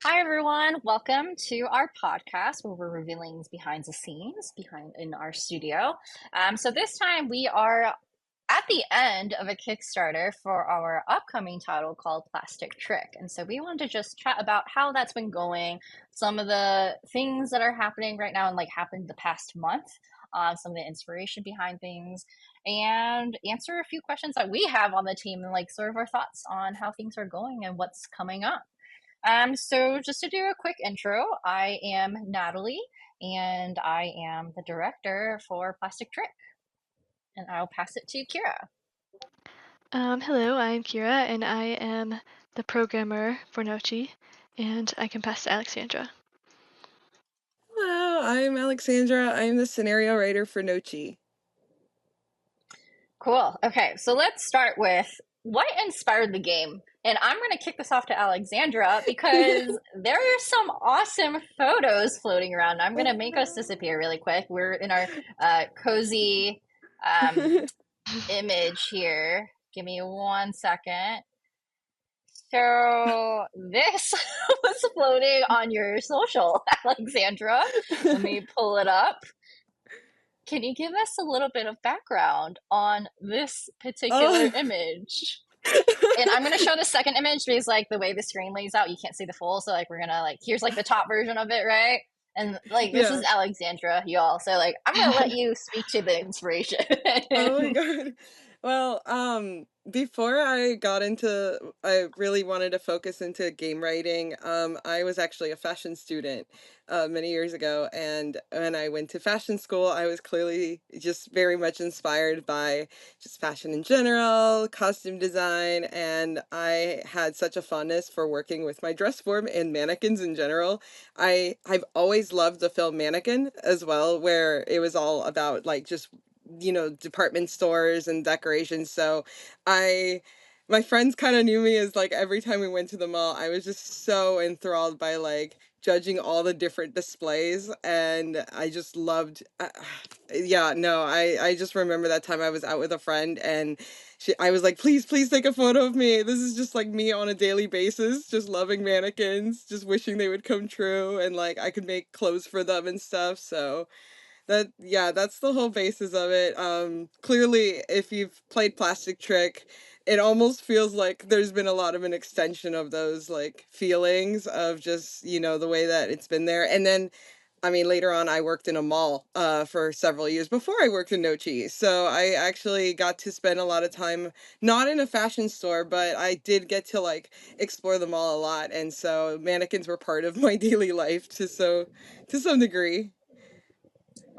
Hi everyone, welcome to our podcast where we're revealing behind the scenes behind in our studio. So this time we are at the end of a Kickstarter for our upcoming title called Plastic Trick. And so we wanted to just chat about how that's been going, some of the things that are happening right now and like happened the past month, some of the inspiration behind things, and answer a few questions that we have on the team and like sort of our thoughts on how things are going and what's coming up. So just to do a quick intro, I am Natalie and I am the director for Plastic Trick, and I'll pass it to Kira. Hello, I'm Kira, and I am the programmer for Nochi, and I can pass to Alexandra. Hello, I'm Alexandra. I'm the scenario writer for Nochi. Cool. Okay, so let's start with what inspired the game. And I'm going to kick this off to Alexandra because there are some awesome photos floating around. I'm going to make us disappear really quick. We're in our cozy image here. Give me 1 second. So this was floating on your social, Alexandra. Let me pull it up. Can you give us a little bit of background on this particular Oh, image? And I'm gonna show the second image because like the way the screen lays out, you can't see the full. So like we're gonna like here's like the top version of it, right? And like this is yeah. Alexandra, y'all. So like I'm gonna let you speak to the inspiration. Oh my God. Well, before I really wanted to focus into game writing. I was actually a fashion student, many years ago. And when I went to fashion school, I was clearly just very much inspired by just fashion in general, costume design. And I had such a fondness for working with my dress form and mannequins in general. I've always loved the film Mannequin as well, where it was all about like just department stores and decorations. So I my friends kind of knew me as like every time we went to the mall, I was just so enthralled by like judging all the different displays, and I just loved yeah, no, I just remember that time I was out with a friend, and I was like, please take a photo of me. This is just like me on a daily basis, just loving mannequins, just wishing they would come true, and like I could make clothes for them and stuff. So that's the whole basis of it. Clearly, if you've played Plastic Trick, it almost feels like there's been a lot of an extension of those like feelings of just, the way that it's been there. And then I mean, later on, I worked in a mall for several years before I worked in Nochi. So I actually got to spend a lot of time not in a fashion store, but I did get to like explore the mall a lot. And so mannequins were part of my daily life to some degree.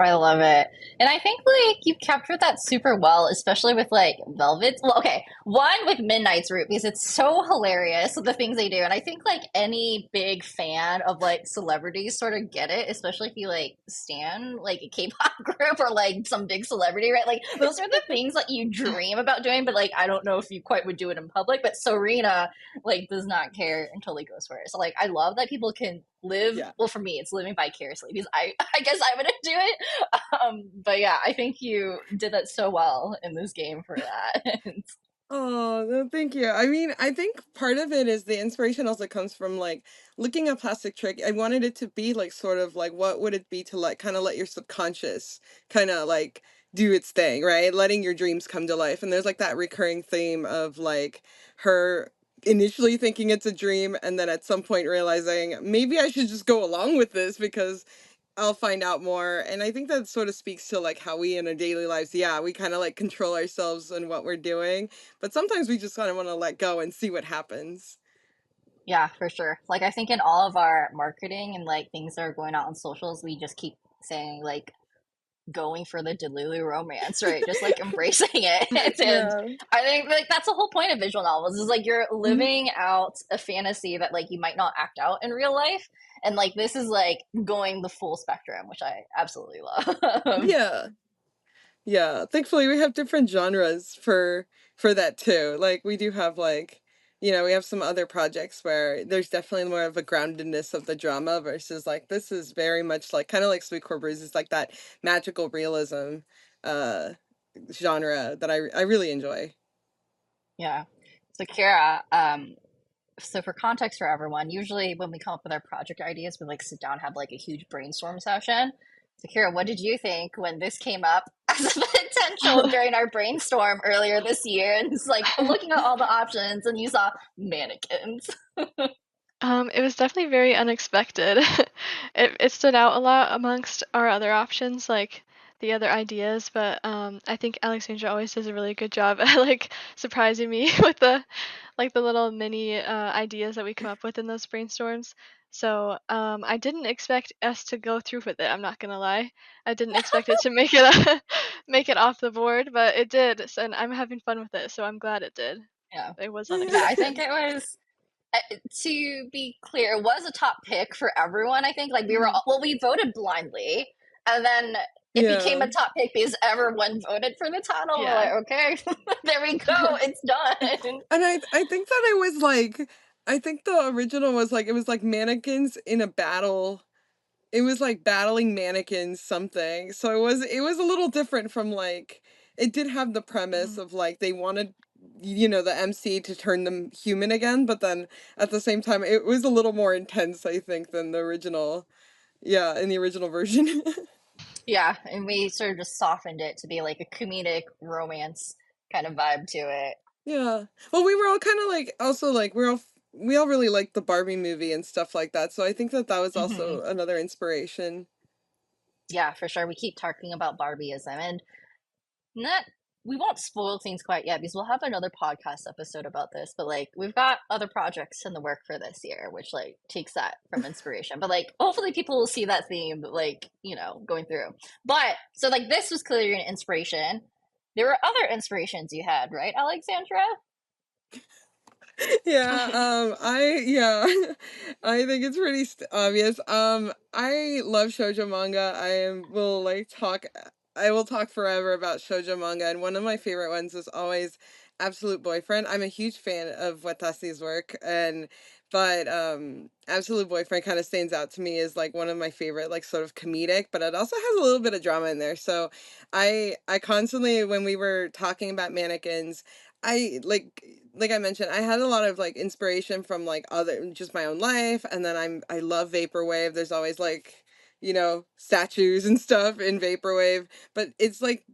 I love it. And I think like you've captured that super well, especially with like velvets. Well, okay, one with Midnight's Root because it's so hilarious the things they do. And I think like any big fan of like celebrities sort of get it, especially if you like stan like a K-pop group or like some big celebrity, right? Like those are the things that you dream about doing, but like I don't know if you quite would do it in public. But Serena like does not care and totally goes for it. So like I love that people can live Yeah. well for me it's living vicariously because I guess I wouldn't do it but yeah, I think you did that so well in this game for that. Oh, no, thank you. I mean, I think part of it is the inspiration also comes from like looking at Plastic Trick. I wanted it to be like sort of like what would it be to like kind of let your subconscious kind of like do its thing, right? Letting your dreams come to life. And there's like that recurring theme of like her initially thinking it's a dream and then at some point realizing maybe I should just go along with this because I'll find out more. And I think that sort of speaks to like how we in our daily lives, yeah, we kind of like control ourselves and what we're doing, but sometimes we just kind of want to let go and see what happens. Yeah, for sure. Like I think in all of our marketing and like things that are going out on socials, we just keep saying like going for the delulu romance, right? Just like embracing it. And Yeah. I think like that's the whole point of visual novels is like you're Mhm. living out a fantasy that like you might not act out in real life. And like this is like going the full spectrum, which I absolutely love. Yeah. Yeah. Thankfully we have different genres for that too. Like we do have like, we have some other projects where there's definitely more of a groundedness of the drama versus like this is very much like kind of like Sweet Core Brews is like that magical realism uh genre that I really enjoy. Yeah. So Kara, so for context for everyone, usually when we come up with our project ideas, we like sit down and have like a huge brainstorm session. So Kira, what did you think when this came up as a potential during our brainstorm earlier this year? And it's like looking at all the options and you saw mannequins. It was definitely very unexpected. It stood out a lot amongst our other options, like the other ideas, but I think Alexandra always does a really good job at like surprising me with the little mini ideas that we come up with in those brainstorms. So I didn't expect us to go through with it. I'm not gonna lie. I didn't expect it to make it make it off the board, but it did, and I'm having fun with it. So I'm glad it did. Yeah. It was Yeah, I think unexpected. it was to be clear, it was a top pick for everyone. I think like we were Mhm. all, well, we voted blindly, and then it became Yeah. a top pick because everyone voted for the title. We're Yeah. like, okay, there we go, it's done. And I think that it was like I think the original was like it was like mannequins in a battle. It was like battling mannequins something. So it was a little different from like it did have the premise Mhm. of like they wanted the MC to turn them human again, but then at the same time it was a little more intense I think than the original. Yeah, in the original version. Yeah, and we sort of just softened it to be like a comedic romance kind of vibe to it. Yeah. Well, we were all kind of like also like we all really liked the Barbie movie and stuff like that. So I think that that was Hmm. also another inspiration. Yeah, for sure. We keep talking about Barbieism, and not we won't spoil things quite yet because we'll have another podcast episode about this, but like we've got other projects in the work for this year which like takes that from inspiration, but like hopefully people will see that theme like going through. But so like this was clearly an inspiration. There were other inspirations you had, right, Alexandra? Yeah, I think it's pretty obvious. I love shoujo manga. I will talk forever about shoujo manga, and one of my favorite ones is always Absolute Boyfriend. I'm a huge fan of Watasi's work, but Absolute Boyfriend kind of stands out to me as like one of my favorite, like sort of comedic, but it also has a little bit of drama in there. So I constantly, when we were talking about mannequins, I like I mentioned, I had a lot of like inspiration from like other just my own life, and then I love vaporwave. There's always like statues and stuff in vaporwave, but it's like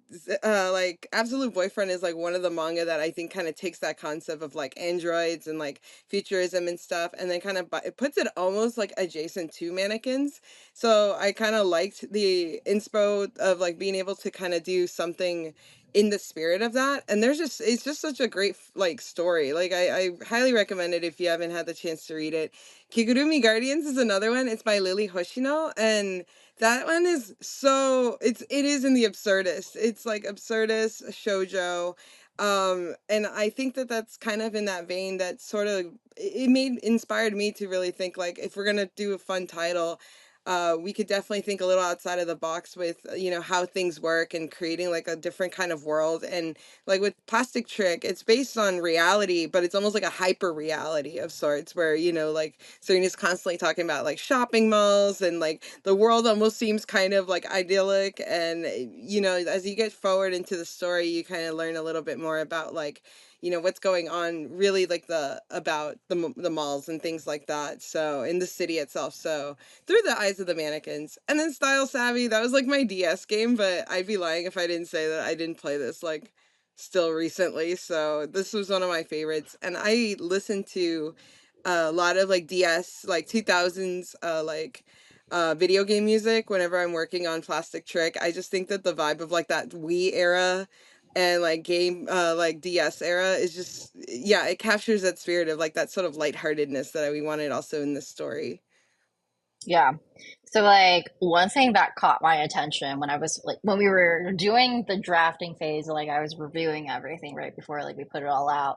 Absolute Boyfriend is like one of the manga that I think kind of takes that concept of like androids and like futurism and stuff, and then kind of it puts it almost like adjacent to mannequins. So I kind of liked the inspo of like being able to kind of do something in the spirit of that, and it's just such a great like story. Like I highly recommend it if you haven't had the chance to read it. Kigurumi Guardians is another one. It's by Lily Hoshino, and that one is it is in the absurdist. It's like absurdist shoujo, and I think that that's kind of in that vein that sort of it made inspired me to really think like if we're gonna do a fun title, we could definitely think a little outside of the box with how things work and creating like a different kind of world. And like with Plastic Trick, it's based on reality, but it's almost like a hyper reality of sorts, where like Serena's constantly talking about like shopping malls, and like the world almost seems kind of like idyllic. And as you get forward into the story, you kind of learn a little bit more about like what's going on really, like the malls and things like that, so in the city itself. So through the eyes of the mannequins. And then Style Savvy, that was like my DS game, but I'd be lying if I didn't say that I didn't play this like still recently. So this was one of my favorites. And I listened to a lot of like DS, like 2000s, video game music whenever I'm working on Plastic Trick. I just think that the vibe of like that Wii era and like game like DS era is just, yeah, it captures that spirit of like that sort of lightheartedness that we wanted also in this story. Yeah. So like one thing that caught my attention when I was like when we were doing the drafting phase, like I was reviewing everything right before like we put it all out.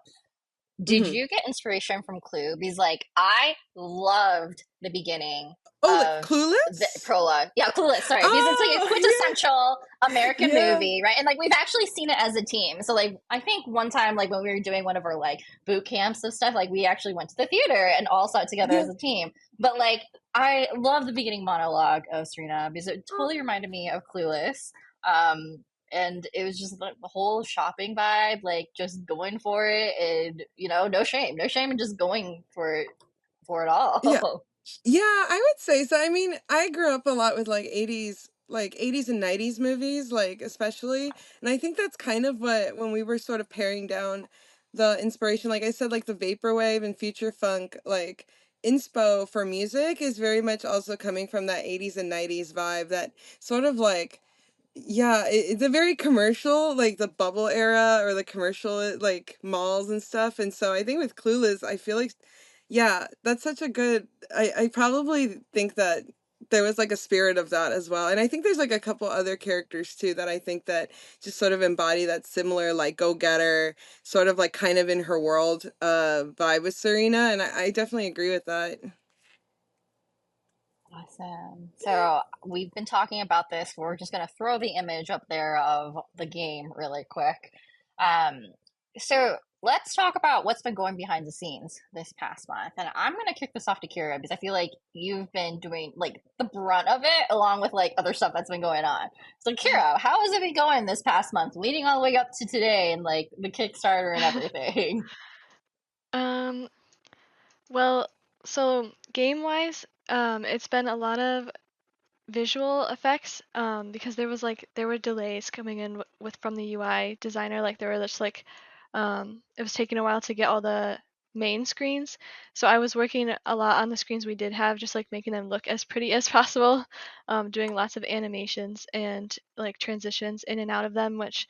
Did Hmm. you get inspiration from Clue? Because like I loved the beginning Oh, like of the Clueless? prologue. Yeah, Clueless. Sorry, because it's like a Oh, quintessential American yeah. movie, right? And like we've actually seen it as a team. So like I think one time like when we were doing one of our like boot camps of stuff, like we actually went to the theater and all saw it together Yeah. as a team. But like I love the beginning monologue of Serena because it Oh, totally reminded me of Clueless. Um, and it was just like the whole shopping vibe, like just going for it, and no shame, no shame in just going for it Yeah. all. Yeah, I would say so. I mean, I grew up a lot with like 80s and 90s movies, like especially. And I think that's kind of what when we were sort of paring down the inspiration, like I said, like the vaporwave and future funk, like inspo for music is very much also coming from that 80s and 90s vibe that sort of like yeah, it's a very commercial, like the bubble era or the commercial like malls and stuff. And so I think with Clueless, I feel like, yeah, that's such a good. I probably think that there was like a spirit of that as well. And I think there's like a couple other characters too that I think that just sort of embody that similar like go getter, sort of like kind of in her world vibe with Serena. And I definitely agree with that. Awesome. So we've been talking about this. We're just gonna throw the image up there of the game really quick. Um, so let's talk about what's been going behind the scenes this past month. And I'm gonna kick this off to Kira because I feel like you've been doing like the brunt of it along with like other stuff that's been going on. So Kira, how has it been going this past month, leading all the way up to today and like the Kickstarter and everything? Um, well, so game-wise, it's been a lot of visual effects because there were delays coming in with from the UI designer, like there were just like it was taking a while to get all the main screens, so I was working a lot on the screens we did have, just like making them look as pretty as possible, doing lots of animations and like transitions in and out of them, which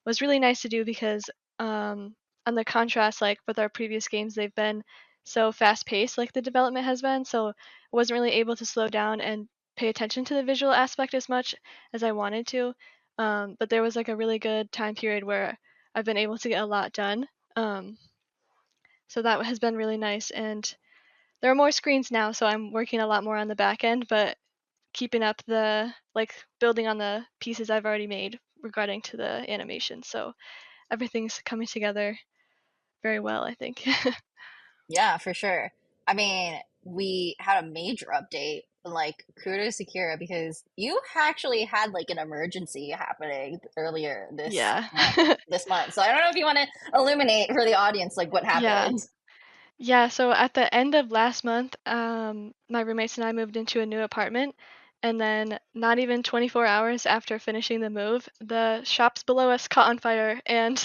was really nice to do because on the contrast, like with our previous games, they've been so fast paced, like the development has been, so I wasn't really able to slow down and pay attention to the visual aspect as much as I wanted to. But there was like a really good time period where I've been able to get a lot done. Um, so that has been really nice. And there are more screens now, so I'm working a lot more on the back end, but keeping up the like building on the pieces I've already made regarding to the animation. So everything's coming together very well, I think. Yeah, for sure. I mean, we had a major update. Like, kudos to Kira because you actually had like an emergency happening earlier this Yeah. month. This month. So I don't know if you want to illuminate for the audience like what Yeah. happened. Yeah, so at the end of last month, my roommates and I moved into a new apartment, and then not even 24 hours after finishing the move, the shops below us caught on fire and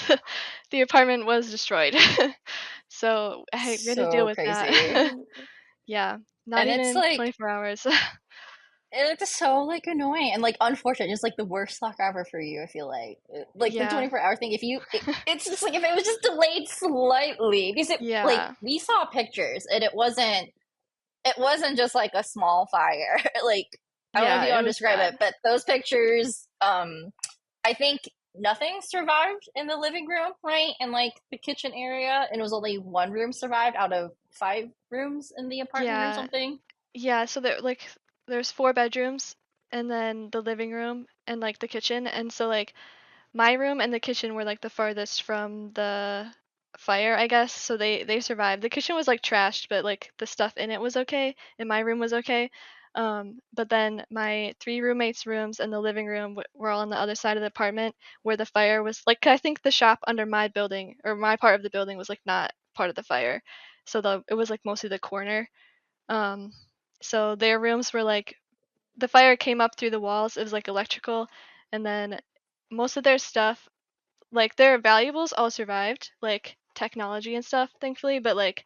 the apartment was destroyed. So we had to deal So with that. crazy. Yeah, not And it's even like 24 hours. it's so like annoying and like unfortunate. It's like the worst luck ever for you, I feel like the Yeah, 24-hour thing, if it's just like if it was just delayed slightly because it like yeah, we saw pictures and it wasn't just like a small fire. Like I don't know if yeah, you it want to was describe bad. it, but those pictures, I think nothing survived in the living room, right? And like the kitchen area, and it was only one room survived out of five rooms in the apartment or Yeah, something. yeah, so there's four bedrooms and then the living room and like the kitchen, and so like my room and the kitchen were like the farthest from the fire, I guess. So they survived. The kitchen was like trashed, but like the stuff in it was okay, and my room was okay. But then my three roommates' rooms and the living room were all on the other side of the apartment where the fire was. Like I think the shop under my building or my part of the building was like not part of the fire, so it was like mostly the corner. Um, so their rooms were like the fire came up through the walls. It was like electrical, and then most of their stuff, like their valuables, all survived, like technology and stuff, thankfully. But like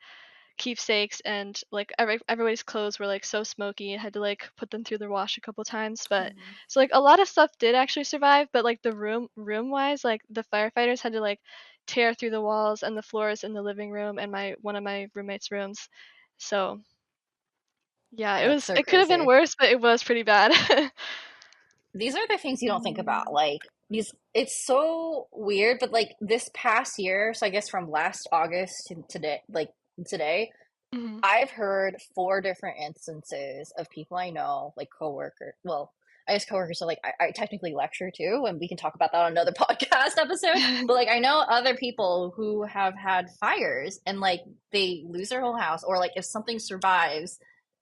keepsakes and like everybody's clothes were like so smoky. I had to like put them through the wash a couple times. But so like a lot of stuff did actually survive. But like the room wise, like the firefighters had to like tear through the walls and the floors in the living room and my one of my roommates' rooms. So yeah, That's so it could have been crazy. worse, but it was pretty bad. These are the things you don't think about. Mm. Like these, it's so weird, but like this past year, so I guess from last August to today, like today, Mhm. I've heard four different instances of people I know, like coworker. Well, I guess coworkers. So like, I technically lecture too, and we can talk about that on another podcast episode. But like, I know other people who have had fires, and like they lose their whole house, or like if something survives,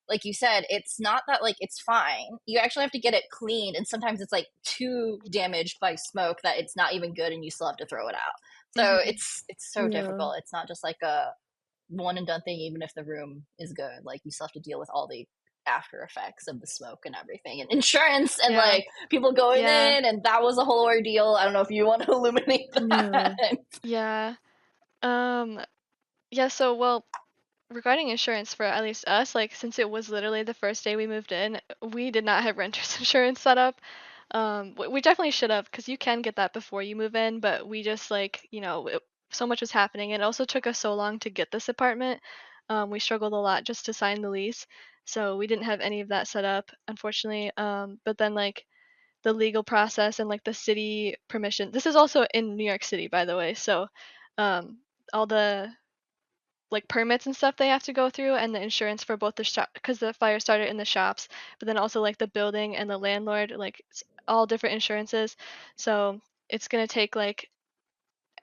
like you said, it's not that like it's fine. You actually have to get it cleaned, and sometimes it's like too damaged by smoke that it's not even good, and you still have to throw it out. So Hmm. it's so Yeah. difficult. It's not just like a one and done thing. Even if the room is good, like you still have to deal with all the after effects of the smoke and everything, and insurance, and Yeah. like people going Yeah. in, and that was a whole ordeal. I don't know if you want to illuminate Yeah. that. Yeah. Um, yeah, so well, regarding insurance for at least us, like since it was literally the first day we moved in, we did not have renter's insurance set up. We definitely should have because you can get that before you move in, but we just like, so much was happening. It also took us so long to get this apartment. We struggled a lot just to sign the lease. So we didn't have any of that set up, unfortunately. But then like the legal process and like the city permission. This is also in New York City, by the way. So um, all the like permits and stuff they have to go through and the insurance for both the shop because the fire started in the shops, but then also like the building and the landlord, like all different insurances. So it's gonna take like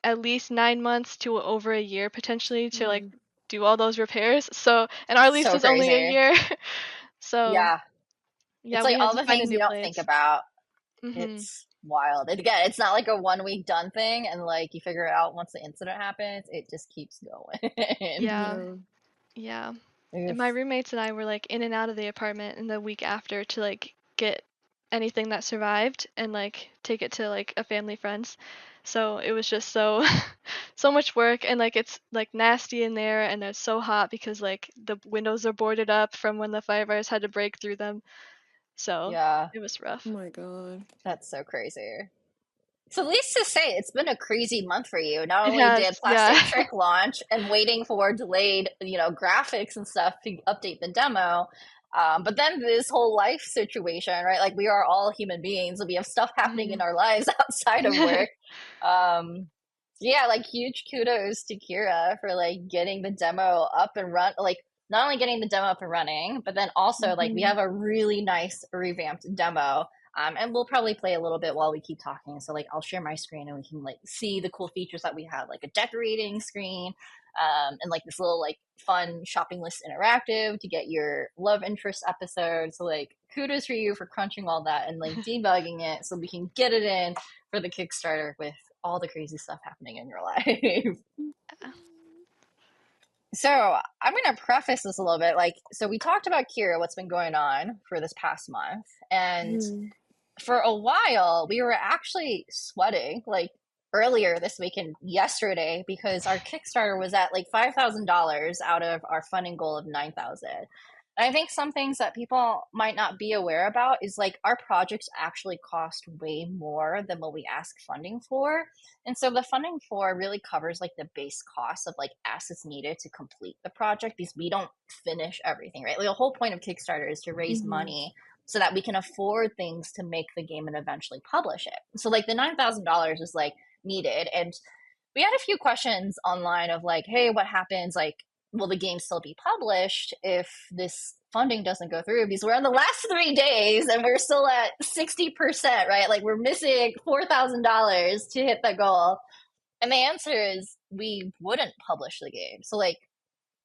at least 9 months to over a year potentially to like Mm. do all those repairs. So and our lease So was only a crazy. year. So Yeah, yeah, it's like we had all to the find a things you new don't think place. about. Mhm. It's wild. And again, it's not like a 1 week done thing, and like you figure it out once the incident happens. It just keeps going. Yeah. Yeah. Yeah. And my Oof. roommates and I were like in and out of the apartment in the week after to like get anything that survived and like take it to like a family friend's. So it was just so so much work and like it's like nasty in there and it's so hot because like the windows are boarded up from when the firefighters had to break through them. So Yeah, it was Oh rough. my God. that's so crazy. So, at least to say, it's been a crazy month for you. Not It only has, did yeah. Plastic Trick launch and waiting for delayed, graphics and stuff to update the demo, but then this whole life situation, right? Like we are all human beings, and we have stuff happening in Mhm. our lives outside of work. Um, yeah, like huge kudos to Kira for like getting the demo up and run. Like not only getting the demo up and running, but then also like we Mhm. have a really nice revamped demo, and we'll probably play a little bit while we keep talking. So like I'll share my screen and we can like see the cool features that we have, like a decorating screen, and like this little like fun shopping list interactive to get your love interest episode. So like kudos for you for crunching all that and like debugging it so we can get it in for the Kickstarter with all the crazy stuff happening in your life. So I'm going to preface this a little bit. Like, so we talked about Kira, what's been going on for this past month, and Mhm. for a while we were actually sweating like earlier this week and yesterday because our Kickstarter was at like $5,000 out of our funding goal of 9,000. And I think some things that people might not be aware about is like our projects actually cost way more than what we ask funding for. And so the funding for really covers like the base cost of like assets needed to complete the project because we don't finish everything, right? Like the whole point of Kickstarter is to raise Mhm. money so that we can afford things to make the game and eventually publish it. So like the $9,000 is like needed, and we had a few questions online of like, hey, what happens? Like, will the game still be published if this funding doesn't go through? Because we're in the last 3 days and we're still at 60%, right? Like we're missing $4,000 to hit the goal. And the answer is we wouldn't publish the game. So like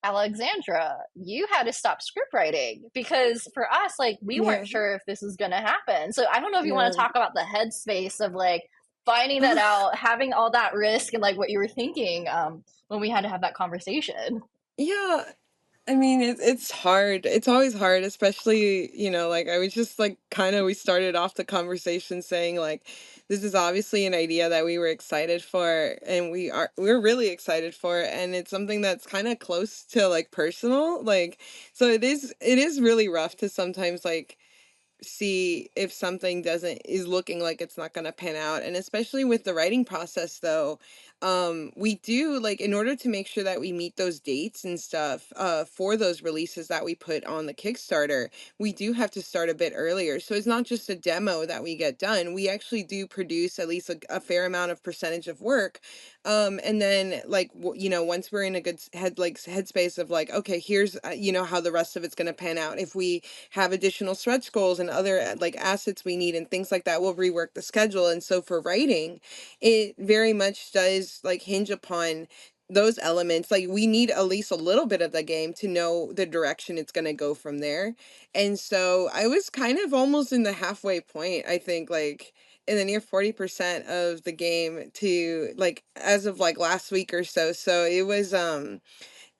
Alexandra, you had to stop script writing because for us, like, we Yeah. weren't sure if this was going to happen. So I don't know if you want Yeah. to talk about the headspace of like finding that out, having all that risk, and like what you were thinking when we had to have that conversation. Yeah. I mean, it's hard. It's always hard, especially, like I was just like kind of we started off the conversation saying like this is obviously an idea that we were excited for and we're really excited for and it's something that's kind of close to like personal. Like so it is really rough to sometimes like see if something doesn't is looking like it's not going to pan out, and especially with the writing process though, we do like in order to make sure that we meet those dates and stuff for those releases that we put on the Kickstarter, we do have to start a bit earlier. So it's not just a demo that we get done, we actually do produce at least a fair amount of percentage of work, and then like once we're in a good headspace of like, okay, here's how the rest of it's going to pan out, if we have additional stretch goals and other like assets we need and things like that, we'll rework the schedule. And so for writing, it very much does like hinge upon those elements, like we need at least a little bit of the game to know the direction it's going to go from there. And so I was kind of almost in the halfway point, I think, like in the near 40% of the game to like as of like last week or so. So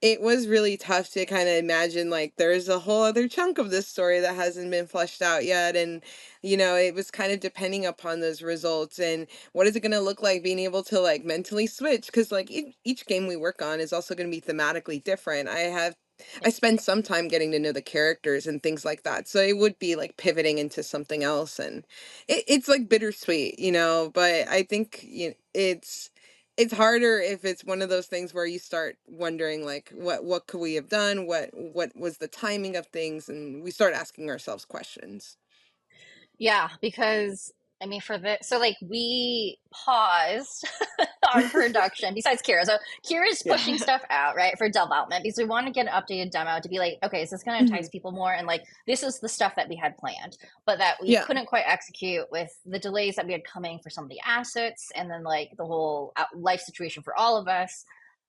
it was really tough to kind of imagine like there's a whole other chunk of this story that hasn't been fleshed out yet. And it was kind of depending upon those results and what is it going to look like being able to like mentally switch, because like each game we work on is also going to be thematically different. I spend some time getting to know the characters and things like that, so it would be like pivoting into something else, and it's like bittersweet, but I think it's harder if it's one of those things where you start wondering like what could we have done, what was the timing of things, and we start asking ourselves questions. Yeah, because I mean, for this, so like we paused on production besides Kira. So Kira's Yeah. pushing stuff out, right, for development because we want to get an updated demo to be like, okay, is this going to entice Mhm. people more? And like, this is the stuff that we had planned, but that we Yeah. couldn't quite execute with the delays that we had coming for some of the assets and then like the whole life situation for all of us.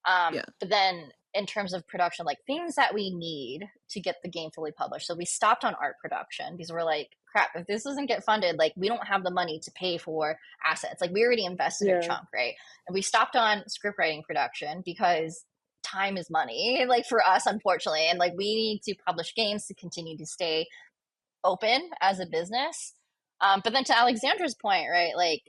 Yeah. But then in terms of production, like things that we need to get the game fully published. So we stopped on art production because we're like, crap, if this doesn't get funded, like we don't have the money to pay for assets. Like we already invested a Yeah. chunk, right? And we stopped on script writing production because time is money, like for us, unfortunately. And like we need to publish games to continue to stay open as a business. But then to Alexandra's point, right? Like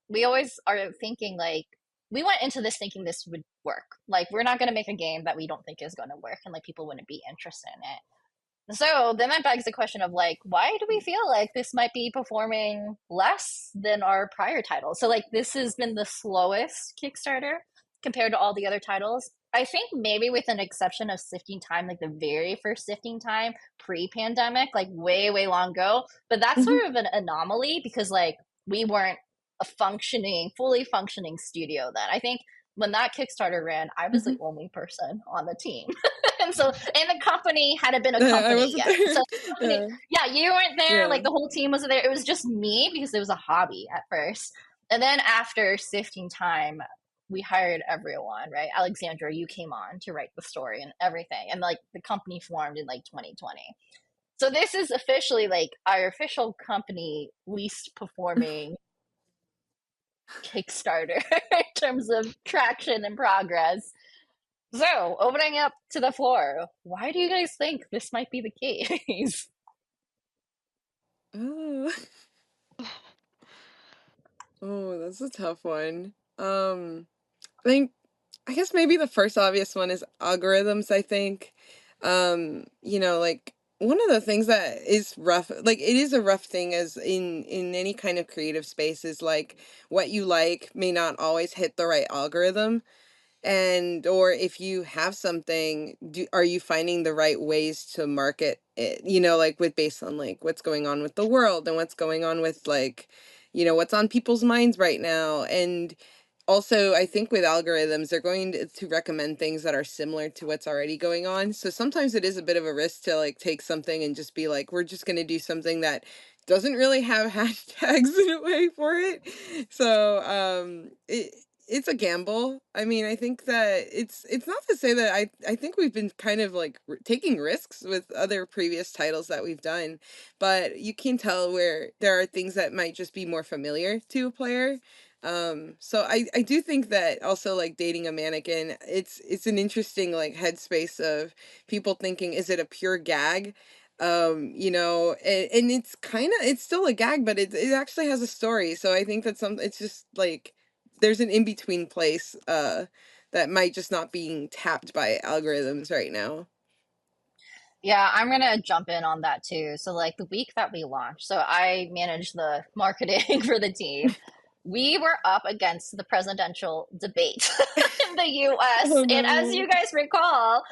we always are thinking like we went into this thinking this would work. Like we're not going to make a game that we don't think is going to work and like people wouldn't be interested in it. So then that begs the question of like, why do we feel like this might be performing less than our prior titles? So like this has been the slowest Kickstarter compared to all the other titles. I think maybe with an exception of Sifting Time, like the very first Sifting Time pre-pandemic, like way, way long ago. But that's Mhm. sort of an anomaly because like we weren't a fully functioning studio then. I think when that Kickstarter ran, I was the Mhm. only person on the team. And so, and the company hadn't been a I company wasn't yet. So, there. company, Yeah. yeah, you weren't there. Yeah. Like the whole team wasn't there. It was just me because it was a hobby at first. And then after Sifting Time, we hired everyone, right? Alexandra, you came on to write the story and everything. And like the company formed in like 2020. So this is officially like our official company least performing Kickstarter in terms of traction and progress. So, opening up to the floor, why do you guys think this might be the case? Oh. Oh, that's a tough one. I think I guess maybe the first obvious one is algorithms, I think. Like one of the things that is rough, like it is a rough thing as in any kind of creative space, is like what you like may not always hit the right algorithm. And or if you have something, are you finding the right ways to market it, like with based on like what's going on with the world and what's going on with like what's on people's minds right now. And also I think with algorithms they're going to recommend things that are similar to what's already going on, so sometimes it is a bit of a risk to like take something and just be like, we're just going to do something that doesn't really have hashtags in a way for it. So it's a gamble. I mean, I think that it's not to say that I think we've been kind of like taking risks with other previous titles that we've done, but you can tell where there are things that might just be more familiar to a player. So I do think that also like dating a mannequin, it's an interesting like headspace of people thinking, is it a pure gag? And it's still a gag, but it actually has a story. So I think that it's just like there's an in-between place that might just not being tapped by algorithms right now. Yeah, I'm gonna jump in on that too. So, like the week that we launched, so I managed the marketing for the team. We were up against the presidential debate in the US. Oh And as no. you guys recall,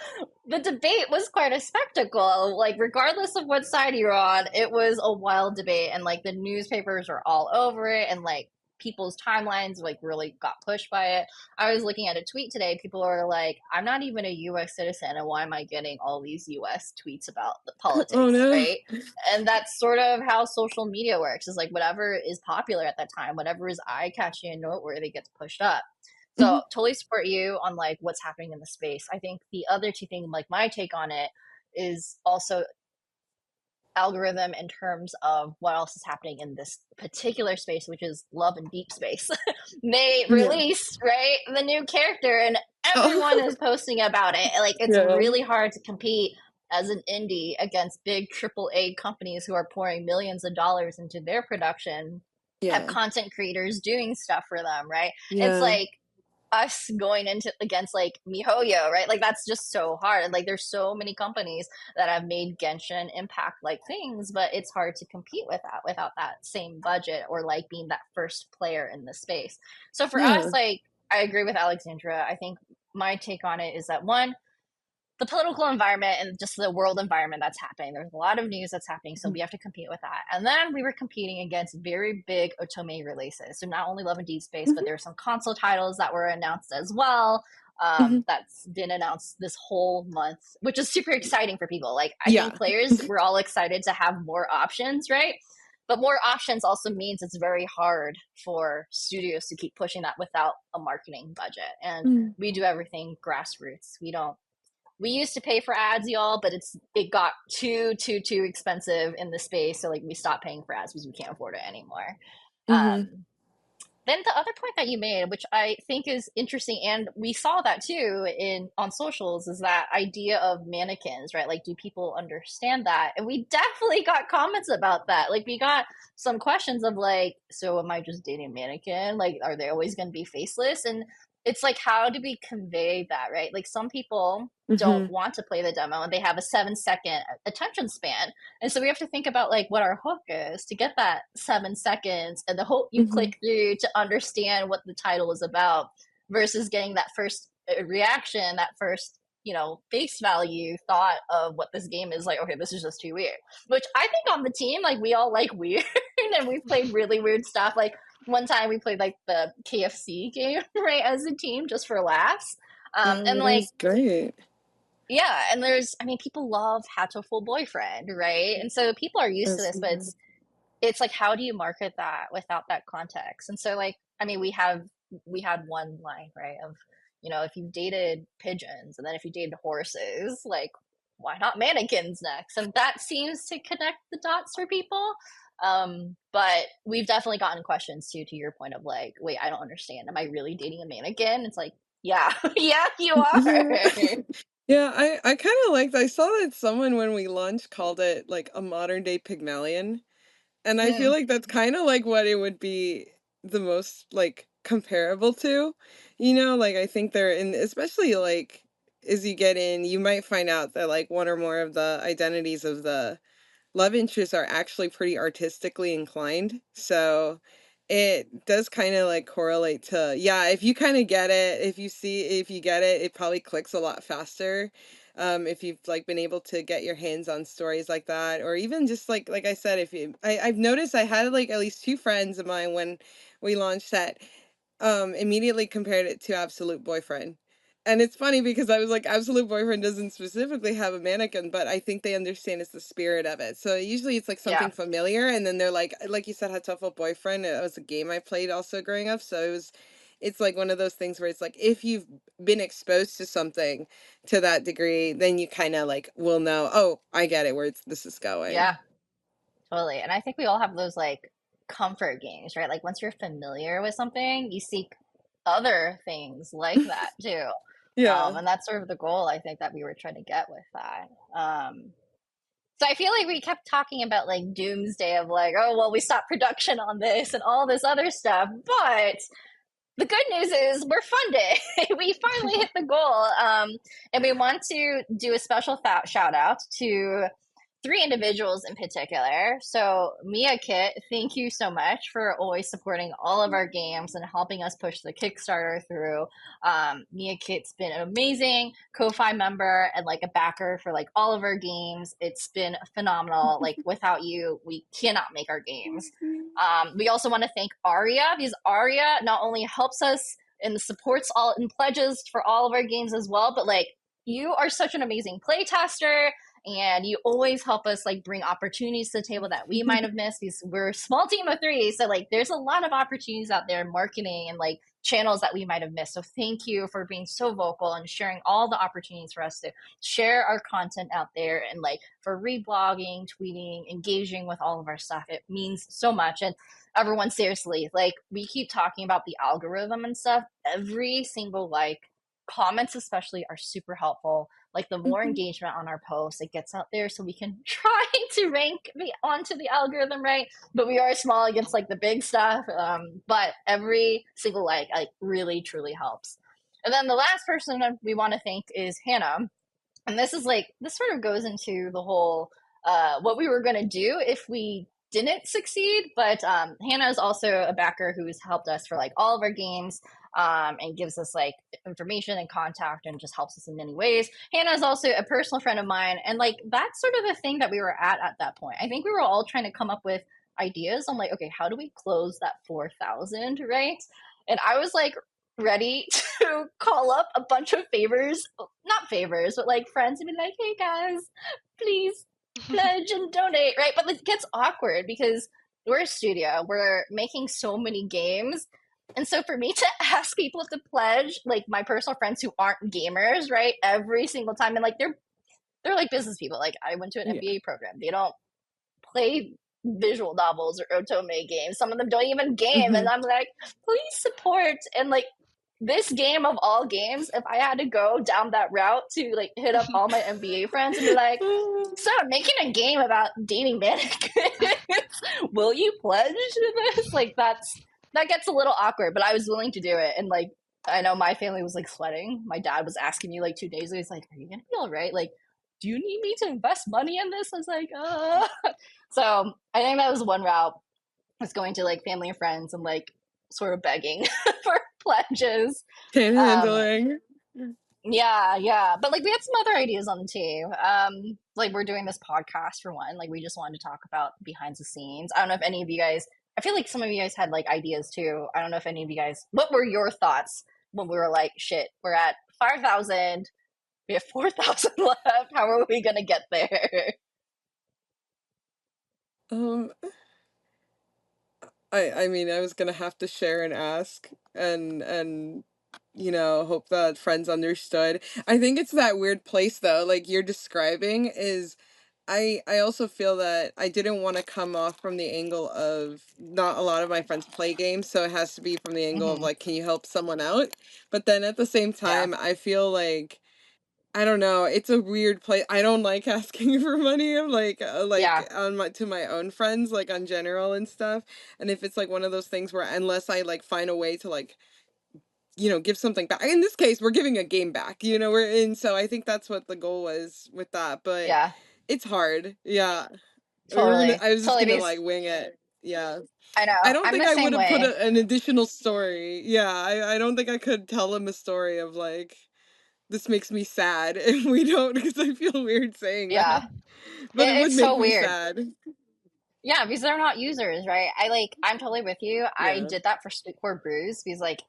the debate was quite a spectacle. Like, regardless of what side you're on, it was a wild debate. And like the newspapers were all over it. And like people's timelines like really got pushed by it. I was looking at a tweet today. People are like, I'm not even a US citizen. And why am I getting all these US tweets about the Oh politics, no. right? And that's sort of how social media works, is like whatever is popular at that time, whatever is eye catching and noteworthy gets pushed up. So totally support you on like what's happening in the space. I think the other two things, like my take on it, is also algorithm in terms of what else is happening in this particular space, which is love and deep space. They Yeah. released, right, the new character and everyone Oh, is posting about it. Like it's yeah. really hard to compete as an indie against big AAA companies who are pouring millions of dollars into their production, have Yeah. content creators doing stuff for them, right? It's Yeah. like us going into against like MiHoYo, right? Like that's just so hard. Like there's so many companies that have made Genshin Impact like things, but it's hard to compete with that without that same budget or like being that first player in the space. So for us, Yeah. like I agree with Alexandra. I think my take on it is that one, the political environment and just the world environment that's happening. There's a lot of news that's happening, so we have to compete with that. And then we were competing against very big otome releases. So not only Love and Deep Space, but Mhm. there are some console titles that were announced as well. Mhm. That's been announced this whole month, which is super exciting for people. Like I Yeah. think players, we're all excited to have more options, right? But more options also means it's very hard for studios to keep pushing that without a marketing budget. And Mm. we do everything grassroots. We used to pay for ads, y'all, but it got too expensive in the space, so like we stopped paying for ads because we can't afford it anymore. Mhm. Then the other point that you made, which I think is interesting, and we saw that too in on socials, is that idea of mannequins, right? Like, do people understand that? And we definitely got comments about that. Like, we got some questions of like, so am I just dating a mannequin? Like, are they always going to be faceless? And it's like, how do we convey that, right? Like, some people don't Mhm. want to play the demo and they have a 7 second attention span, and so we have to think about like what our hook is to get that 7 seconds and the hope you Mhm. click through to understand what the title is about versus getting that first reaction, that first, face value thought of what this game is like. Okay, this is just too weird. Which I think on the team, like we all like weird and we've played really weird stuff. Like one time we played like the KFC game, right, as a team just for laughs. Oh, And that like is great. yeah, and I mean, people love Hatoful Boyfriend, right? And so people are used to Yes. this, but it's like, how do you market that without that context? And so, like, I mean, we had one line, right, of, if you dated pigeons and then if you dated horses, like, why not mannequins next? And that seems to connect the dots for people. But we've definitely gotten questions too, to your point of like, wait, I don't understand. Am I really dating a mannequin? It's like, yeah, yeah, you are. Yeah, I kind of liked. I saw that someone when we launched called it like a modern day Pygmalion, and I feel Hmm. like that's kind of like what it would be the most like comparable to. You know, like I think they're in, especially like as you get in, you might find out that like one or more of the identities of the love interests are actually pretty artistically inclined. So it does kind of like correlate to, yeah, if you kind of get it, if you get it, it probably clicks a lot faster. If you've like been able to get your hands on stories like that, or even just like I said, if you, I've noticed I had like at least two friends of mine when we launched that, immediately compared it to Absolute Boyfriend. And it's funny because I was like, Absolute Boyfriend doesn't specifically have a mannequin, but I think they understand it's the spirit of it. So usually it's like Yeah. something familiar, and then they're like you said, Hatoful Boyfriend. It was a game I played also growing up, so it's like one of those things where it's like if you've been exposed to something to that degree, then you kind of like will know. Oh, I get it. Where this is Yeah. going. Totally. And I think we all have those like comfort games, right? Like once you're familiar with something, you seek other things like that too. Yeah. And that's sort of the goal I think that we were trying to get with that. So I feel like we kept talking about like doomsday of like, oh, well, we stopped production on this and all this other stuff. But the good news is we're funded. We finally hit the goal. And we want to do a special shout out to three individuals in particular. So, Mia Kit, thank you so much for always supporting all of our games and helping us push the Kickstarter through. Mia Kit's been an amazing Ko-Fi member and like a backer for like all of our games. It's been phenomenal. Like without you, we cannot make our games. We also want to thank Aria because Aria not only helps us and supports all and pledges for all of our games as well, but like you are such an amazing playtester and you always help us like bring opportunities to the table that we might have missed because we're a small team of three. So like there's a lot of opportunities out there in marketing and like channels that we might have missed. So thank you for being so vocal and sharing all the opportunities for us to share our content out there, and like for reblogging, tweeting, engaging with all of our stuff. It means so much. And everyone, seriously, like we keep talking about the algorithm and stuff. Every single like comments especially are super helpful. Like the more engagement on our posts, it gets out there so we can try to rank onto the algorithm, right? But we are small against like the big stuff. But every single like really truly helps. And then the last person we want to thank is Hannah. And this is like, this sort of goes into the whole what we were going to do if we didn't succeed. But Hannah is also a backer who's helped us for like all of our games, and gives us like information and contact and just helps us in many ways. Hannah is also a personal friend of mine, and like that's sort of the thing that we were at that point. I think we were all trying to come up with ideas on like, okay, how do we close that 4,000, right? And I was like ready to call up a bunch of favors, not favors, but like friends, and be like, hey guys, please pledge and donate, right? But it gets awkward because we're a studio, we're making so many games. And so for me to ask people to pledge, like my personal friends who aren't gamers, right, every single time, and like they're like business people. Like I went to an MBA program. They don't play visual novels or otome games. Some of them don't even game. And I'm like, please support. And like this game of all games, if I had to go down that route to like hit up all my MBA friends and be like, so I'm making a game about dating mannequins. Will you pledge to this? Like that gets a little awkward, but I was willing to do it. And like I know my family was like sweating. My dad was asking me like 2 days ago, he's like, are you gonna be all right? Like, do you need me to invest money in this? I was like, So I think that was one route, was going to like family and friends and like sort of begging for pledges. Panhandling. Yeah. But like we had some other ideas on the table. Like we're doing this podcast for one. Like we just wanted to talk about behind the scenes. I don't know if any of you guys, I feel like some of you guys had like ideas too. I don't know if any of you guys, what were your thoughts when we were like, shit, we're at 5,000, we have 4,000 left. How are we gonna get there? Um, I mean, I was gonna have to share and ask, and you know, hope that friends understood. I think it's that weird place though, like you're describing is. I also feel that I didn't want to come off from the angle of not a lot of my friends play games, so it has to be from the angle of Mm-hmm. like, can you help someone out? But then at the same Yeah, time, I feel like I don't know, it's a weird place. I don't like asking for money of yeah, like on my to my own friends, like on general and stuff. And if it's like one of those things where unless I like find a way to like, you know, give something back. In this case, we're giving a game back, you know, we're in, so I think that's what the goal was with that. But yeah, it's hard. Yeah. totally, I was just totally. gonna Because like wing it. Yeah. I I know don't I'm think the I same would have put way. an additional story. Yeah, I don't think I could tell him a story of like this makes me sad if we don't, because I feel weird saying Yeah, that. But it would it's make so me weird. sad. Yeah, because they're not users, right? I'm totally with you. I Yeah. did that for Sweet Core Brews because like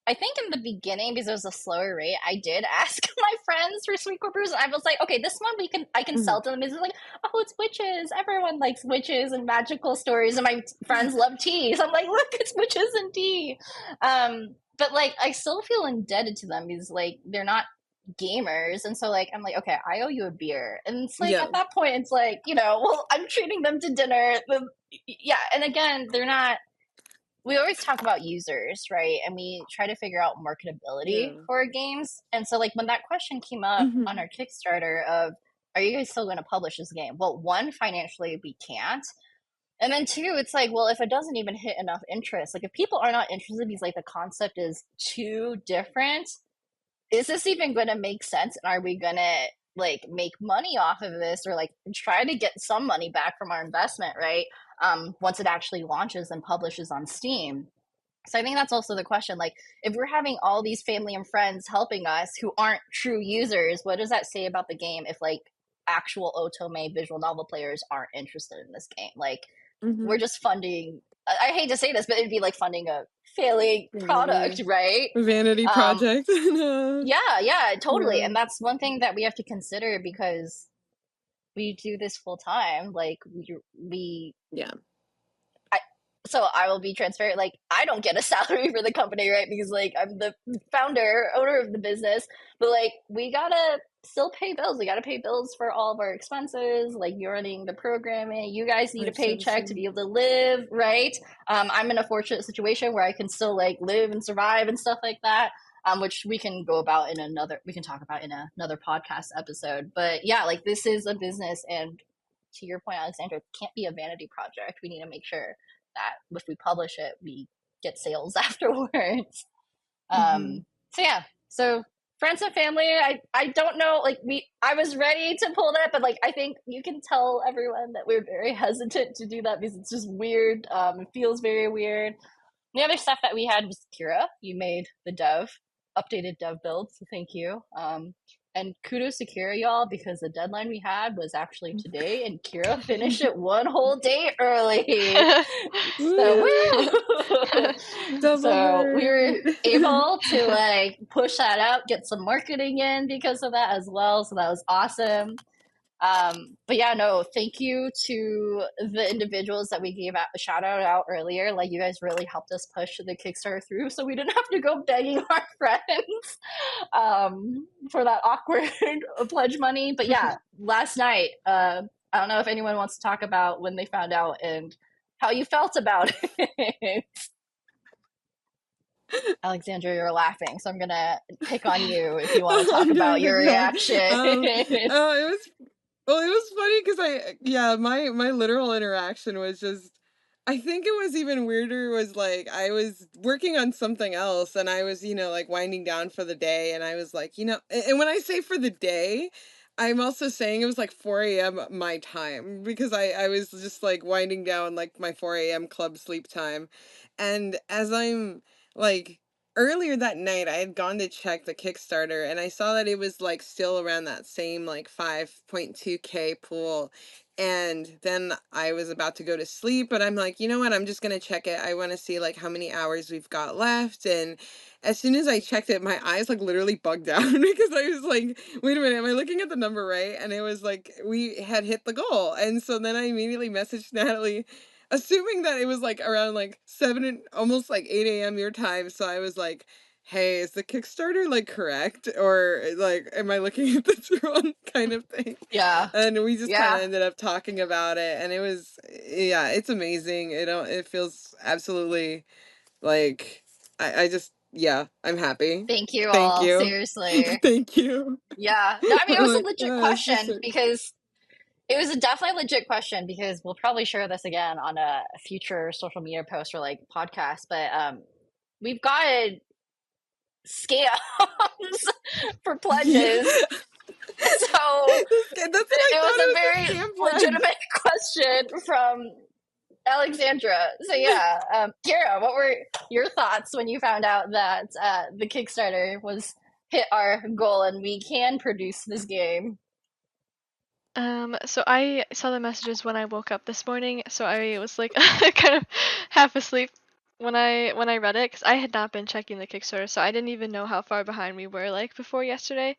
I think in the beginning, because it was a slower rate, I did ask my friends for sweet corn brews, and I was like, okay, this one I can Mhm. sell to them. It's like, oh, it's witches. Everyone likes witches and magical stories, and my friends love tea. So I'm like, look, it's witches and tea. But like, I still feel indebted to them because like they're not gamers, and so like I'm like, okay, I owe you a beer, and it's like Yeah. at that point, it's like, well, I'm treating them to dinner. Yeah, and again, they're not, we always talk about users, right? And we try to figure out marketability Yeah. for games. And so, like, when that question came up on Hmm. our Kickstarter of, are you guys still going to publish this game? Well, one, financially, we can't. And then two, it's like, well, if it doesn't even hit enough interest, like, if people are not interested because, like, the concept is too different, is this even going to make sense? And are we going to, like, make money off of this, or, like, try to get some money back from our investment, right? Once it actually launches and publishes on Steam. So I think that's also the question. Like, if we're having all these family and friends helping us who aren't true users, what does that say about the game if like actual otome visual novel players aren't interested in this game? Like, we're Hmm. just funding. I hate to say this, but it'd be like funding a failing product, Vanity. right? Vanity Um, project. No. yeah, totally. Yeah. And that's one thing that we have to consider because we do this full time. Like we Yeah. so I will be transparent. Like, I don't get a salary for the company, right? Because like I'm the founder, owner of the business, but like we gotta still pay bills. We gotta pay bills for all of our expenses. Like you're running the programming. You guys need a Life paycheck to be servicing. able to live, right? I'm in a fortunate situation where I can still like live and survive and stuff like that. Which we can go about in another. We can talk about in another podcast episode. But yeah, like this is a business, and to your point, Alexandra, it can't be a vanity project. We need to make sure that if we publish it, we get sales afterwards. Mm-hmm. So yeah, so friends and family, I don't know, like I was ready to pull that, but like I think you can tell everyone that we're very hesitant to do that because it's just weird. It feels very weird. The other stuff that we had was Kira. You made the updated Dove build, so thank you. And kudos to Kira, y'all, because the deadline we had was actually today, and Kira finished it one whole day early. So Woo! woo! Double So we were word. able to like push that out, get some marketing in because of that as well. So that was awesome. But yeah, no, thank you to the individuals that we gave a shout out earlier. Like you guys really helped us push the Kickstarter through, so we didn't have to go begging our friends for that awkward pledge money. But yeah, last night, I don't know if anyone wants to talk about when they found out and how you felt about it. Alexandra, you're laughing, so I'm gonna pick on you if you want to talk I'm about doing your it now. Mm. reaction. It was well, it was funny because my literal interaction was just, I think it was even weirder was like I was working on something else and I was, like winding down for the day and I was like, and when I say for the day, I'm also saying it was like 4 a.m. my time because I was just like winding down like my 4 a.m. club sleep time. And as I'm like earlier that night, I had gone to check the Kickstarter and I saw that it was like still around that same like 5.2K pool. And then I was about to go to sleep, but I'm like, you know what? I'm just going to check it. I want to see like how many hours we've got left. And as soon as I checked it, my eyes like literally bugged out because I was like, wait a minute, am I looking at the number right? And it was like, we had hit the goal. And so then I immediately messaged Natalie assuming that it was like around like 7 and almost like 8 a.m. your time. So I was like, hey, is the Kickstarter like correct? Or like, am I looking at this wrong kind of thing? Yeah, And we just kind of yeah. ended up talking about it. And it was, yeah, it's amazing. It feels absolutely like, I just, yeah, I'm happy. Thank you Thank all. you. Seriously. Thank you. Yeah. No, I mean, it was a Like, legit it's just question because it was a definitely legit question because we'll probably share this again on a future social media post or like podcast. But we've gotten scams for pledges. So That's what I it was thought a it was very a scam pledge. legitimate question from Alexandra. So yeah, Kira, what were your thoughts when you found out that the Kickstarter was hit our goal and we can produce this game? So I saw the messages when I woke up this morning, so I was like kind of half asleep when I read it because I had not been checking the Kickstarter, so I didn't even know how far behind we were like before yesterday,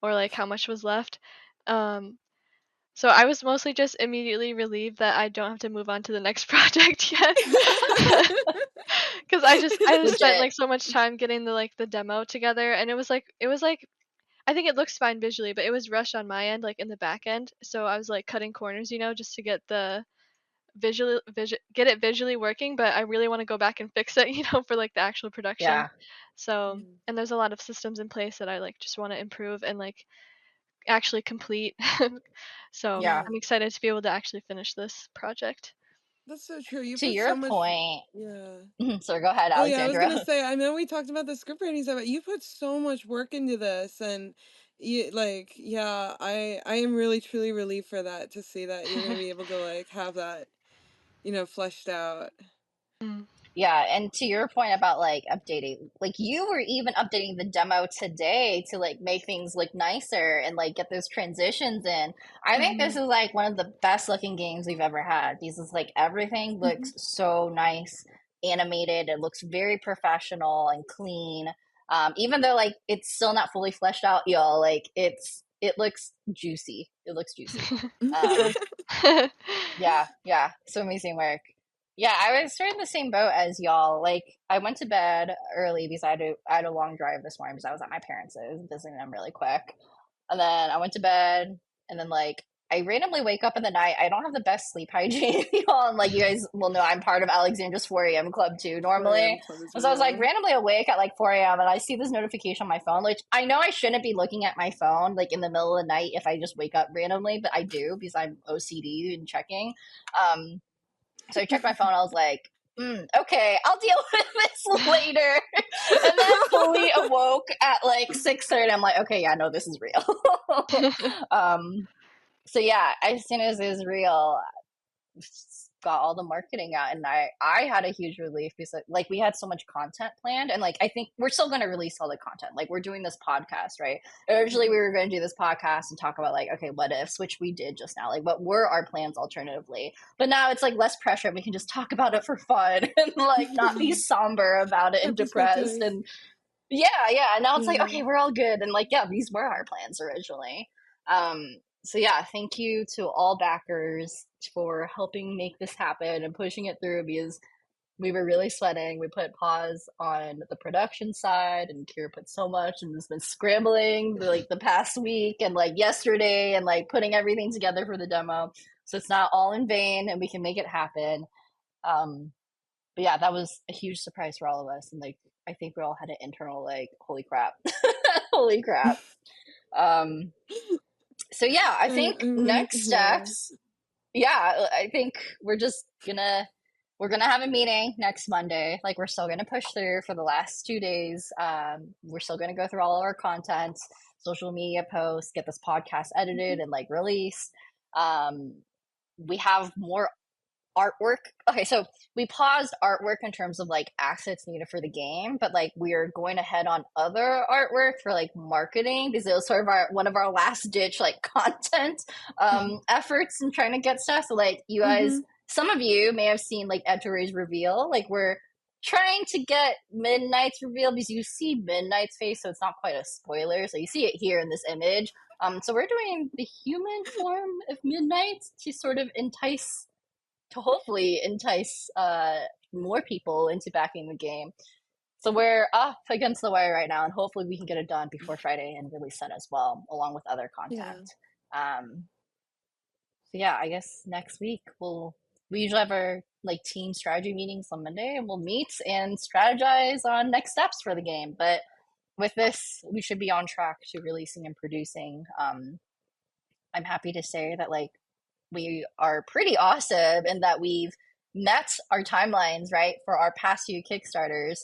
or like how much was left. Um, so I was mostly just immediately relieved that I don't have to move on to the next project yet, because I just spent Legit. like so much time getting the demo together, and it was like I think it looks fine visually, but it was rushed on my end, like in the back end. So I was like cutting corners, just to get the get it visually working. But I really want to go back and fix it, for like the actual production. Yeah, So and there's a lot of systems in place that I like just want to improve and like actually complete. So yeah. Yeah, I'm excited to be able to actually finish this project. that's so true. You To put your so much, point, yeah. so go ahead, Oh yeah, I was gonna Alexandra. say, I know we talked about the script writing stuff, but you put so much work into this, and you like, yeah, I am really truly relieved for that to see that you're gonna be able to like have that, fleshed out. Mm. Yeah, and to your point about like updating, like you were even updating the demo today to like make things look nicer and like get those transitions in. I think this Hmm. is like one of the best looking games we've ever had because it's like everything looks so nice, animated. It looks very professional and clean. Even though like it's still not fully fleshed out, y'all, like it looks juicy. It looks juicy. Um, yeah, so amazing work. Yeah, I was sort of in the same boat as y'all. Like, I went to bed early because I had a long drive this morning because I was at my parents' visiting them really quick. And then I went to bed, and then like I randomly wake up in the night. I don't have the best sleep hygiene, y'all. And like you guys will know, I'm part of Alexandra's 4 a.m. club too, 4 a.m. normally. club is And so I was like real. randomly awake at like 4 a.m. and I see this notification on my phone, which I know I shouldn't be looking at my phone like in the middle of the night if I just wake up randomly, but I do because I'm OCD in checking. Um, so I checked my phone. I was like, okay, I'll deal with this later. And then fully awoke at like 6:30. I'm like, okay, yeah, no, this is real. um, so yeah, as soon as it was real, got all the marketing out, and I had a huge relief because like we had so much content planned, and like I think we're still going to release all the content. Like we're doing this podcast, right? Originally we were going to do this podcast and talk about like, okay, what ifs, which we did just now, like what were our plans alternatively, but now it's like less pressure. We can just talk about it for fun and like not be somber about it and depressed. Perspective. And yeah, and now it's like, Yeah. okay, we're all good, and like, yeah, these were our plans originally. So yeah, thank you to all backers for helping make this happen and pushing it through because we were really sweating. We put pause on the production side, and Kira put so much and has been scrambling like the past week and like yesterday and like putting everything together for the demo. So it's not all in vain, and we can make it happen. Um, but yeah, that was a huge surprise for all of us, and like I think we all had an internal like, holy crap, holy crap. Um, so yeah, I think I'm really, next yeah. steps, yeah, I think we're just we're gonna have a meeting next Monday. Like we're still gonna push through for the last 2 days. We're still gonna go through all of our content, social media posts, get this podcast edited and like released. Um, we have more artwork. Okay, so we paused artwork in terms of like assets needed for the game, but like we're going ahead on other artwork for like marketing because it was sort of our one of our last ditch like content efforts and trying to get stuff. So like you guys, some of you may have seen like Edgeways reveal. Like we're trying to get Midnight's reveal because you see Midnight's face, so it's not quite a spoiler. So you see it here in this image. So we're doing the human form of Midnight to sort of entice to hopefully entice more people into backing the game. So we're up against the wire right now, and hopefully we can get it done before Friday and release that as well, along with other Yeah. content. So yeah, I guess next week we usually have our like team strategy meetings on Monday, and we'll meet and strategize on next steps for the game. But with this, we should be on track to releasing and producing. I'm happy to say that like we are pretty awesome in that we've met our timelines, right, for our past few Kickstarters.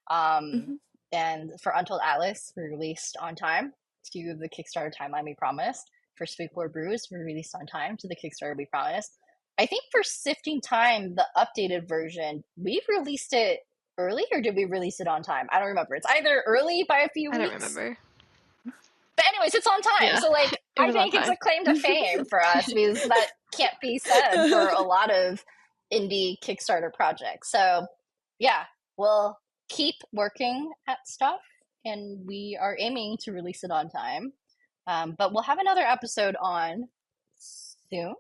Um, and for Untold Atlas, we released on time to the Kickstarter timeline we promised. For Speakboard Brews, we released on time to the Kickstarter we promised. I think for Sifting Time, the updated version, we released it early or did we release it on time? I don't remember. It's either early by a few I don't weeks. remember. But anyways, it's on time. Yeah, So like it I was on think it's time. a claim to fame for us because that can't be said for a lot of indie Kickstarter projects. So yeah, we'll keep working at stuff and we are aiming to release it on time. But we'll have another episode on soon.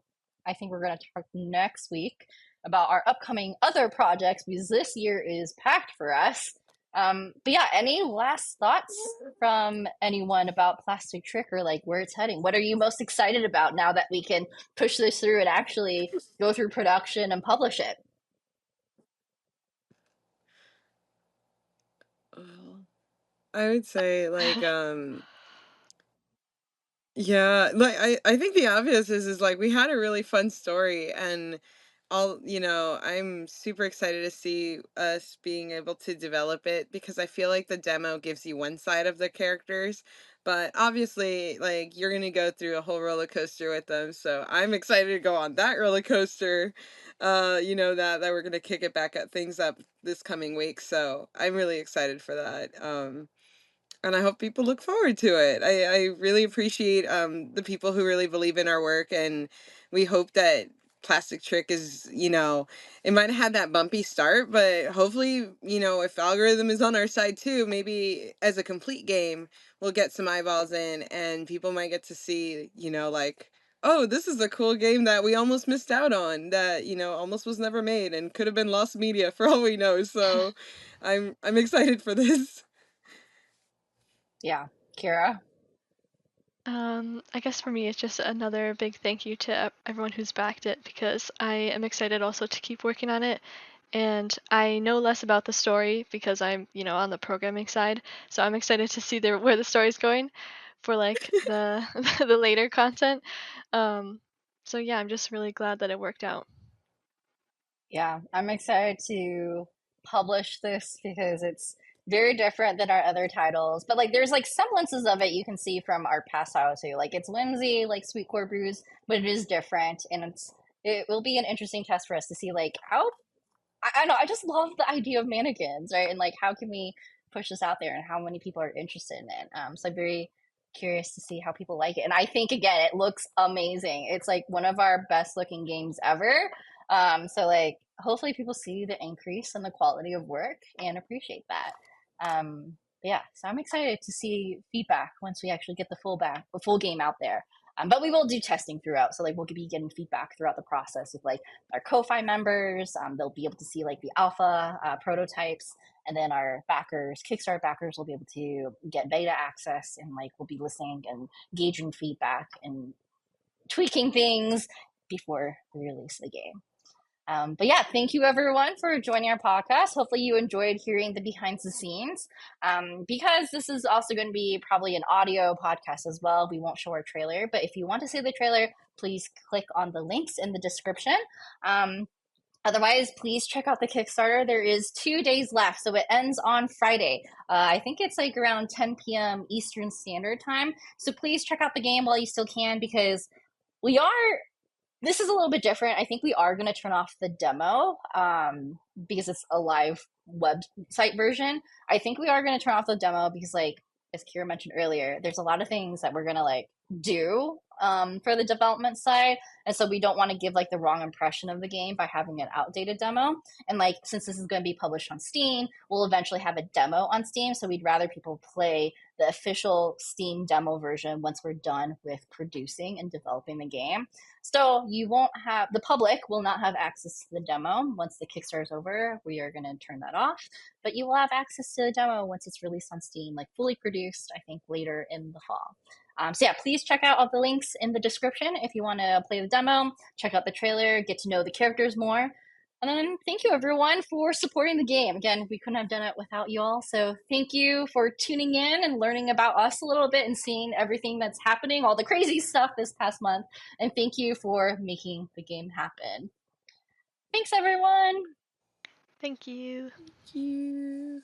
I think we're going to talk next week about our upcoming other projects because this year is packed for us. But yeah, any last thoughts from anyone about Plastic Trick or like where it's heading? What are you most excited about now that we can push this through and actually go through production and publish it? I would say like yeah, like I think the obvious is like we had a really fun story and I'm super excited to see us being able to develop it because I feel like the demo gives you one side of the characters, but obviously like you're gonna go through a whole roller coaster with them. So I'm excited to go on that roller coaster. That we're gonna kick it back at things up this coming week. So I'm really excited for that. And I hope people look forward to it. I really appreciate the people who really believe in our work, and we hope that plastic trick is, it might have had that bumpy start, but hopefully, if algorithm is on our side too, maybe as a complete game, we'll get some eyeballs in and people might get to see, like, oh, this is a cool game that we almost missed out on, that, almost was never made and could have been lost media for all we know. So I'm excited for this. Yeah. Kira? I guess for me, it's just another big thank you to everyone who's backed it, because I am excited also to keep working on it. And I know less about the story because I'm, on the programming side. So I'm excited to see where the story's going for like the the later content. Um, so yeah, I'm just really glad that it worked out. Yeah, I'm excited to publish this because it's very different than our other titles. But like there's like semblances of it you can see from our past titles too. Like it's whimsy, like Sweet Core Brews, but it is different and it will be an interesting test for us to see like how I know I just love the idea of mannequins, right? And like how can we push this out there and how many people are interested in it. So I'm very curious to see how people like it. And I think again it looks amazing. It's like one of our best looking games ever. So like hopefully people see the increase in the quality of work and appreciate that. But yeah, so I'm excited to see feedback once we actually get the full game out there. But we will do testing throughout, so like we'll be getting feedback throughout the process with like our Ko-Fi members. They'll be able to see like the alpha prototypes, and then our backers, Kickstarter backers, will be able to get beta access, and like we'll be listening and gauging feedback and tweaking things before we release the game. But yeah, thank you everyone for joining our podcast. Hopefully, you enjoyed hearing the behind the scenes. Because this is also going to be probably an audio podcast as well, we won't show our trailer. But if you want to see the trailer, please click on the links in the description. Otherwise, please check out the Kickstarter. There is 2 days left, so it ends on Friday. I think it's like around 10 p.m. Eastern Standard Time. So please check out the game while you still can, because we are this is a little bit different. I think we are going to turn off the demo because it's a live website version. I think we are going to turn off the demo because, like, as Kira mentioned earlier, there's a lot of things that we're going to like do for the development side. And so we don't want to give like the wrong impression of the game by having an outdated demo. And like, since this is going to be published on Steam, we'll eventually have a demo on Steam. So we'd rather people play the official Steam demo version once we're done with producing and developing the game. So you won't have the public will not have access to the demo once the Kickstarter is over. We are going to turn that off, but you will have access to the demo once it's released on Steam, like fully produced. I think later in the fall. So yeah, please check out all the links in the description if you want to play the demo, check out the trailer, get to know the characters more. And then thank you everyone for supporting the game. Again, we couldn't have done it without you all. So thank you for tuning in and learning about us a little bit and seeing everything that's happening, all the crazy stuff this past month. And thank you for making the game happen. Thanks everyone. Thank you. Thank you.